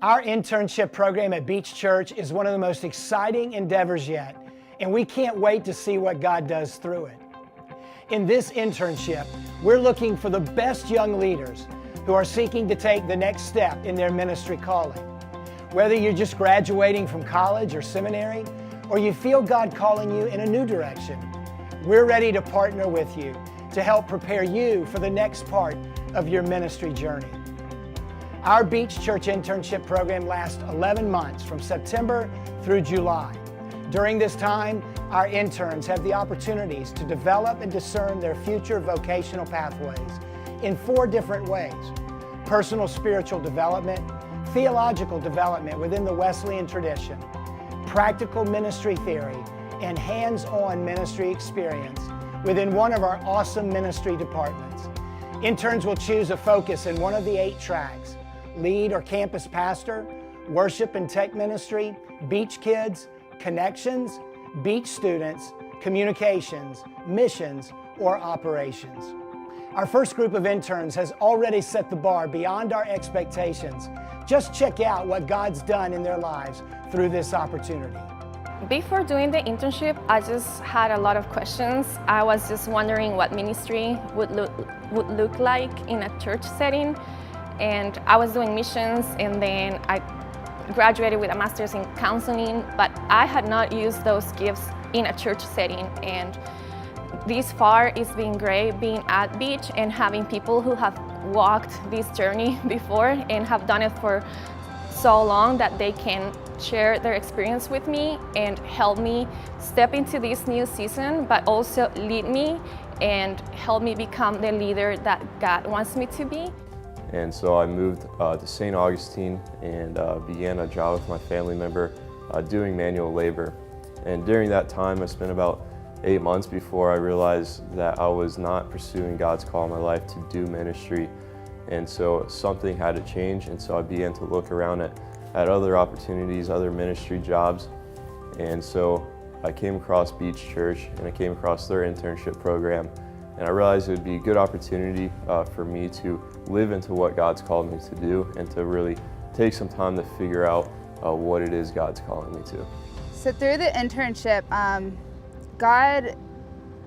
Our internship program at Beach Church is one of the most exciting endeavors yet, and we can't wait to see what God does through it. In this internship, we're looking for the best young leaders who are seeking to take the next step in their ministry calling. Whether you're just graduating from college or seminary, or you feel God calling you in a new direction, we're ready to partner with you to help prepare you for the next part of your ministry journey. Our Beach Church internship program lasts 11 months from September through July. During this time, our interns have the opportunities to develop and discern their future vocational pathways in 4 different ways: personal spiritual development, theological development within the Wesleyan tradition, practical ministry theory, and hands-on ministry experience within one of our awesome ministry departments. Interns will choose a focus in one of the 8 tracks: lead or campus pastor, worship and tech ministry, beach kids, connections, beach students, communications, missions, or operations. Our first group of interns has already set the bar beyond our expectations. Just check out what God's done in their lives through this opportunity. Before doing the internship, I just had a lot of questions. I was just wondering what ministry would look like in a church setting. And I was doing missions, and then I graduated with a master's in counseling, but I had not used those gifts in a church setting. And this far it's been great being at Beach and having people who have walked this journey before and have done it for so long that they can share their experience with me and help me step into this new season, but also lead me and help me become the leader that God wants me to be. And so I moved to St. Augustine and began a job with my family member doing manual labor. And during that time, I spent about 8 months before I realized that I was not pursuing God's call in my life to do ministry. And so something had to change, and so I began to look around at other opportunities, other ministry jobs. And so I came across Beach Church, and I came across their internship program. And I realized it would be a good opportunity for me to live into what God's called me to do and to really take some time to figure out what it is God's calling me to. So through the internship, God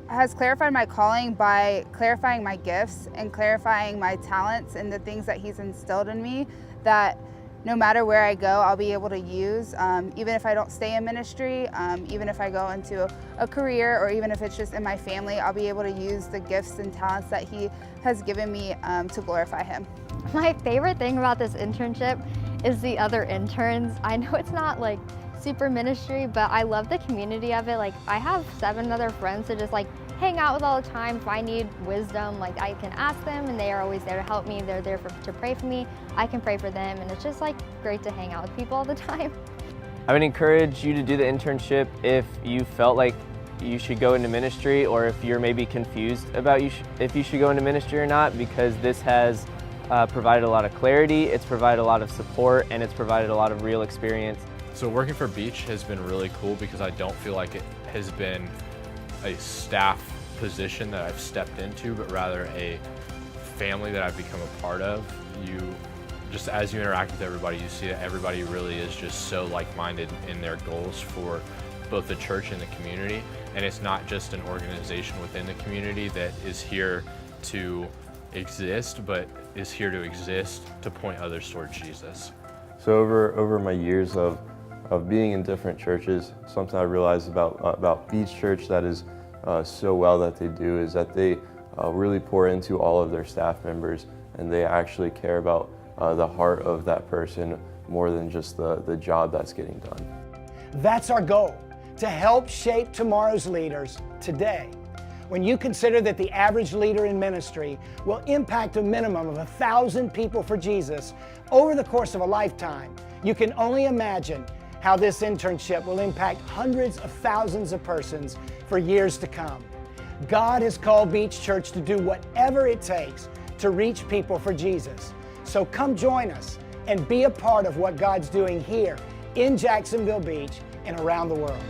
has clarified my calling by clarifying my gifts and clarifying my talents and the things that He's instilled in me that no matter where I go, I'll be able to use, even if I don't stay in ministry, even if I go into a career, or even if it's just in my family, I'll be able to use the gifts and talents that He has given me to glorify Him. My favorite thing about this internship is the other interns. I know it's not like super ministry, but I love the community of it. Like, I have 7 other friends to just like hang out with all the time. If I need wisdom, like, I can ask them, and they are always there to help me. They're there to pray for me. I can pray for them, and it's just like great to hang out with people all the time. I would encourage you to do the internship if you felt like you should go into ministry, or if you're maybe confused about if you should go into ministry or not, because this has provided a lot of clarity, it's provided a lot of support, and it's provided a lot of real experience. So working for Beach has been really cool because I don't feel like it has been a staff position that I've stepped into, but rather a family that I've become a part of. Just as you interact with everybody, you see that everybody really is just so like-minded in their goals for both the church and the community. And it's not just an organization within the community that is here to exist, but is here to exist to point others towards Jesus. So over my years of being in different churches, something I realized about Beach Church that is so well that they do is that they really pour into all of their staff members, and they actually care about the heart of that person more than just the job that's getting done. That's our goal, to help shape tomorrow's leaders today. When you consider that the average leader in ministry will impact a minimum of 1,000 people for Jesus over the course of a lifetime, you can only imagine how this internship will impact hundreds of thousands of persons for years to come. God has called Beach Church to do whatever it takes to reach people for Jesus. So come join us and be a part of what God's doing here in Jacksonville Beach and around the world.